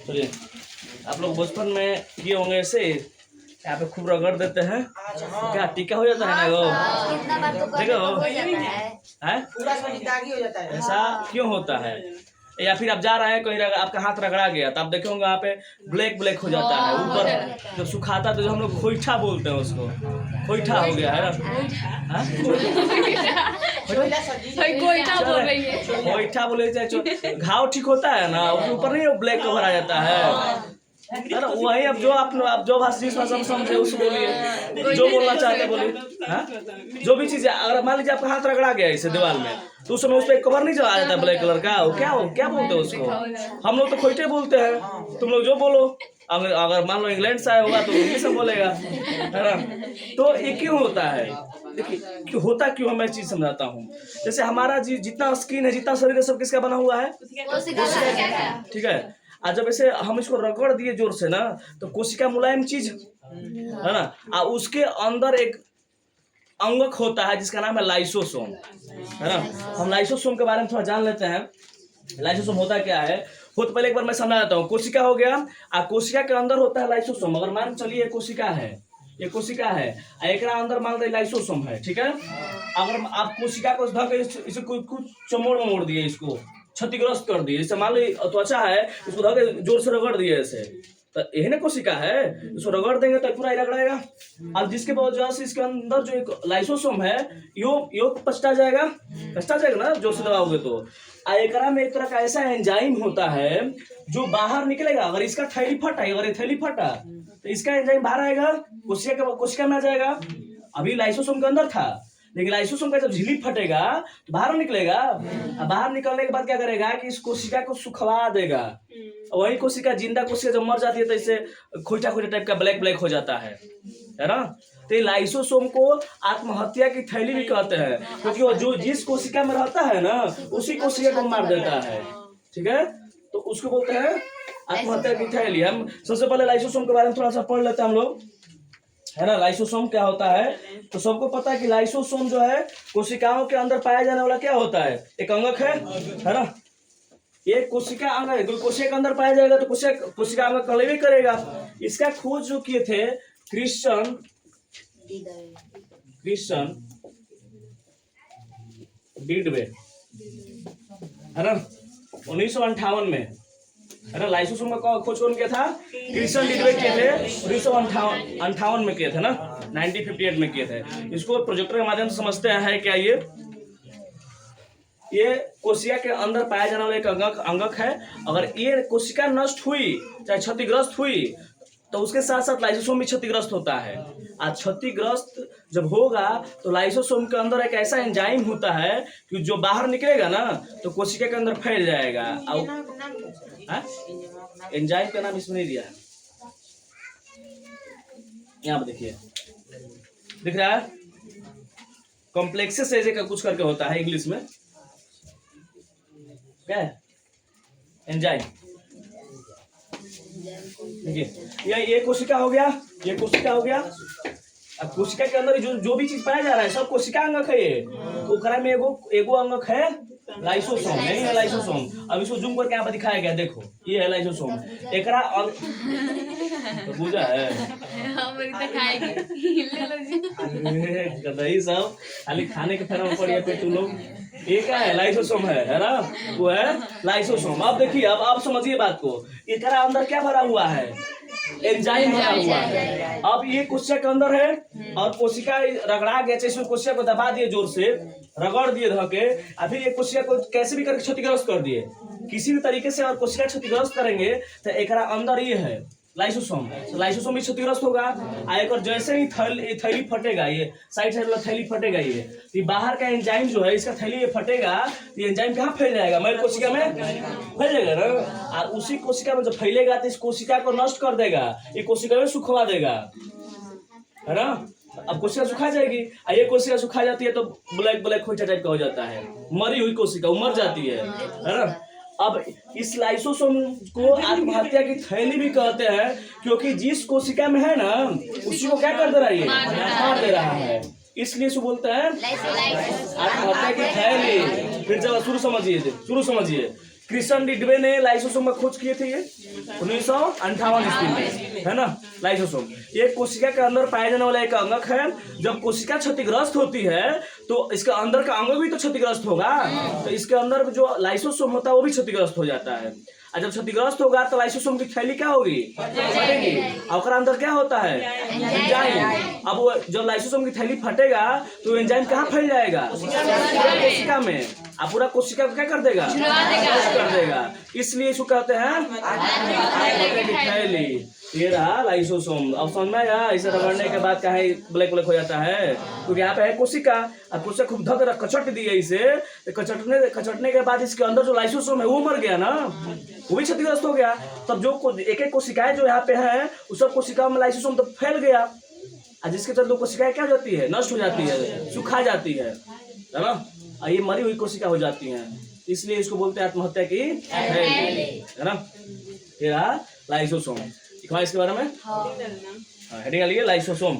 चलिए, आप लोग बचपन में किए होंगे ऐसे, यहाँ पे खूब रगड़ देते हैं, क्या टीका हो जाता है ना वो? कितना बार तो देखो हो जाता है। पूरा दागी हो जाता है। ऐसा क्यों होता है? या फिर आप जा रहे हैं कहीं आपका हाथ रगड़ा गया तो आप देखोगे वहाँ पे ब्लैक ब्लैक हो जाता है ऊपर, जब सुखाता तो जो हम लोग खोइठा बोलते हैं उसको, खोइठा हो गया है ना? खोइठा बोले चाहे घाव ठीक होता है ना, उसके ऊपर नहीं ब्लैक कवर आ जाता है ना? वही अब जो आप जो भाषा में समझे उसको बोलिए, जो बोलना चाहते बोलिए। हाँ, जो भी चीज है, अगर मान लीजिए आपका हाथ रगड़ा गया इसे दीवार में, तो उस समय उस पर कवर नहीं आ जाता ब्लैक कलर का, वो क्या बोलते हैं उसको? हम लोग तो खोइटे बोलते हैं, तुम लोग जो बोलो। अगर मान लो इंग्लैंड से आया होगा तो इंग्लिश में बोलेगा, है ना? तो ये क्यों होता है? देखिए होता क्यों, मैं चीज समझाता हूँ। जैसे हमारा जितना स्किन है, जितना शरीर है, सब किसका बना हुआ है? ठीक है। आज जब ऐसे हम इसको रगड़ दिए जोर से ना, तो कोशिका मुलायम चीज है ना, उसके अंदर एक अंगक होता है जिसका नाम है लाइसोसोम, है ना? हम लाइसोसोम के बारे में थोड़ा जान लेते हैं। लाइसोसोम होता क्या है, तो पहले एक बार मैं समझा देता हूँ। कोशिका हो गया, कोशिका के अंदर होता है लाइसोसोम। अगर मान चलिए कोशिका है, ये कोशिका है, एक अंदर मान लो लाइसोसोम है, ठीक है? अगर आप कोशिका को इसे कुछ चमोड़ दिए, इसको क्षतिग्रस्त कर दिए, जैसे मान लो त्वचा है, इसको धर के जोर से रगड़ दिए ऐसे, तो यही ना कोशिका है, इसको रगड़ देंगे तो पूरा रगड़ेगा। अब जिसके वजह से इसके अंदर जो एक लाइसोसोम है, योग कचटा जाएगा ना जोर से दबाओगे तो। एकरा में एक तरह का ऐसा एंजाइम होता है जो बाहर निकलेगा। अगर इसका थैली फटा, अगर ये थैली फटा तो इसका एंजाइम बाहर आएगा, कोशिका में आ जाएगा। अभी लाइसोसोम के अंदर था, लेकिन लाइसोसोम का जब झिल्ली फटेगा तो बाहर निकलेगा। बाहर निकलने के बाद क्या करेगा कि इस कोशिका को सुखवा देगा। वही कोशिका, जिंदा कोशिका जब मर जाती है तो इससे खोइटा टाइप का ब्लैक हो जाता है ना? तो लाइसोसोम को आत्महत्या की थैली भी कहते हैं, क्योंकि वो जो जिस कोशिका में रहता है ना, उसी कोशिका को मार देता है। ठीक है, तो उसको बोलते हैं आत्महत्या की थैली। हम सबसे पहले लाइसोसोम के बारे में थोड़ा सा पढ़ लेते हैं हम लोग, है ना? लाइसोसोम क्या होता है, तो सबको पता है कि लाइसोसोम जो है कोशिकाओं के अंदर पाया जाने वाला क्या होता है, एक अंगक है ना? ये कोशिका अंग है, कोशिका के अंदर पाया जाएगा तो कोशिका अंग कलेवी करेगा। इसका खोज जो किए थे क्रिश्चियन डिडवे, है ना, 1958 में, है ना? लाइसोसोम का खोज कौन किया था? क्रिश्चियन डिडवे किए थे, 1958 में किए थे ना, 1958 में किए थे। इसको प्रोजेक्टर के माध्यम से समझते हैं क्या ये कोशिका के अंदर पाया जाने वाला एक अंगक है। अगर ये कोशिका नष्ट हुई, चाहे क्षतिग्रस्त हुई, तो उसके साथ साथ लाइसोसोम भी क्षतिग्रस्त होता है। आज क्षतिग्रस्त जब होगा तो लाइसोसोम के अंदर एक ऐसा एंजाइम होता है कि जो बाहर निकलेगा ना तो कोशिका के अंदर फैल जाएगा। एंजाइम का नाम इसमें नहीं दिया है, यहाँ पर देखिए, दिख रहा है? कॉम्प्लेक्सेस ऐसे का कुछ करके होता है इंग्लिश में, क्या है? एंजाइम। देखिए ये कोशिका हो गया, ये कोशिका हो गया। अब कोशिका के अंदर जो भी चीज पाया जा रहा है सब कोशिका अंगक है। ये तो ओकरा में एगो अंगक है लाइसोसोम, नहीं है लाइसोसोम। अब इसको जूम करके यहाँ पर दिखाया गया, देखो ये है लाइसोसोम। एकरा तो पूजा है गदई सब खाली खाने के फेरा में पड़ी है तुम लोग। ये क्या है? लाइसोसोम है ना? वो है लाइसोसोम। अब देखिए, अब समझिए बात को। एकरा अंदर क्या भरा हुआ है? एंजाइम भरा हुआ है। अब ये कोशिका के अंदर है और कोशिका रगड़ा गया, इसमें कोशिका को दबा दिए, जोर से रगड़ दिए धके, फिर ये कोशिका को कैसे भी करके क्षतिग्रस्त कर दिए किसी भी तरीके से, और कोशिका क्षतिग्रस्त करेंगे तो एकरा अंदर ये है लाइसोसोम। तो लाइसोसोम भी क्षतिग्रस्त होगा। एक जैसे ही थैली फटेगा, ये साइड वाला थैली फटेगा, ये बाहर का एंजाइम जो है, इसका थैली ये फटेगा तो एंजाइम कहाँ फैल जाएगा? मय कोशिका में फैल जाएगा ना। और उसी कोशिका में जब फैलेगा तो इस कोशिका को नष्ट कर देगा, ये कोशिका में सुखवा देगा, है ना? अब कोशिका सुखा जाएगी, ये कोशिका सुखा जाती है तो ब्लैक खोइटा टाइप का हो जाता है। मरी हुई कोशिका मर जाती है ना? अब इस लाइसोसोम को आत्महत्या की थैली भी कहते हैं, क्योंकि जिस कोशिका में है ना उसी को क्या कर दे रहा है? मार दे रहा है, इसलिए इसको बोलते हैं आत्महत्या की थैली। फिर जब शुरू समझिए, क्रिश्चियन डिडवे ने लाइसोसोम का खोज किए थे ये 1958 ईस्वी में, है ना। लाइसोसोम ये कोशिका के अंदर पाया जाने वाला एक अंगक है। जब कोशिका क्षतिग्रस्त होती है तो इसके अंदर का अंग भी तो क्षतिग्रस्त होगा, तो इसके अंदर जो लाइसोसोम होता है वो भी क्षतिग्रस्त हो जाता है। और जब क्षतिग्रस्त होगा तो लाइसोसोम की थैली क्या होगी, फटेगी। और अंदर क्या होता है, एंजाइम। अब वो जब लाइसोसोम की थैली फटेगा तो एंजाइम कहाँ फैल जाएगा, कोशिका में। अब पूरा कोशिका को क्या कर देगा, कर देगा। इसलिए इसको कहते हैं थैली। ये रहा लाइसोसोम। अब समझ में आया, इसे रगड़ने के बाद कहा ब्लैक ब्लैक हो जाता है, क्योंकि यहाँ पे है कोशिका। अब कोशिका खूब धक कचट दी है इसे, कचटने के बाद इसके अंदर जो लाइसोसोम है वो मर गया ना, वो भी क्षतिग्रस्त हो गया। तब जो एक कोशिकाएं जो यहाँ पे है उस सब कोशिकाओं में लाइसोसोम तो फैल गया, और जिसके चलते कोशिकाएं क्या हो जाती है, नष्ट हो जाती है, सुखा जाती है ना। और ये मरी हुई कोशिका हो जाती है, इसलिए इसको बोलते हैं आत्महत्या की थैली, है ना। ये रहा लाइसोसोम। इसके बारे में हेडिंग लिए लाइसोसोम।